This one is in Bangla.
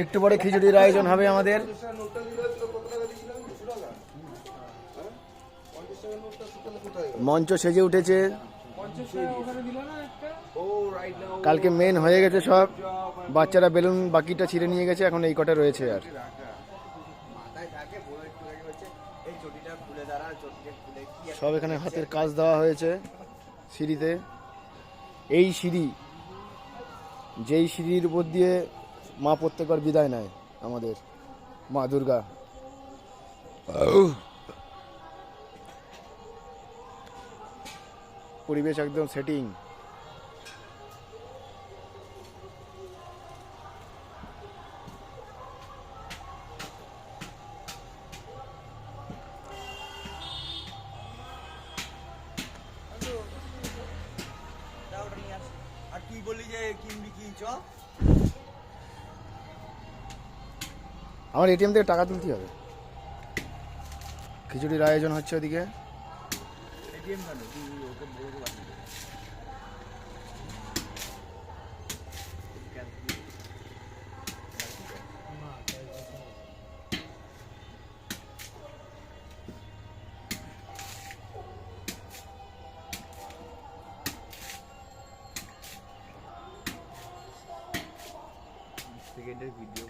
একটু পরে খিচুড়ির আয়োজন হবে আমাদের। মঞ্চ সেজে উঠেছে, কালকে মেন হয়ে গেছে সব। বাচ্চারা বেলুন বাকিটা ছিঁড়ে নিয়ে গেছে, এখন এই কটা রয়েছে। আর সব এখানে হাতের কাজ দেওয়া হয়েছে সিঁড়িতে। এই সিঁড়ি, যেই সিঁড়ির উপর দিয়ে মা প্রত্যেকবার বিদায় নেয় আমাদের মা দুর্গা। পরিবেশ একদম সেটিং। আর তুই বললি যে কিনবি কি চ? আমার এটিএম থেকে টাকা তুলতে হবে। খিচুড়ির আয়োজন হচ্ছে ওদিকে। এটিএম কেন? তুই ওকে বলতে পারবি। সেকেন্ডের ভিডিও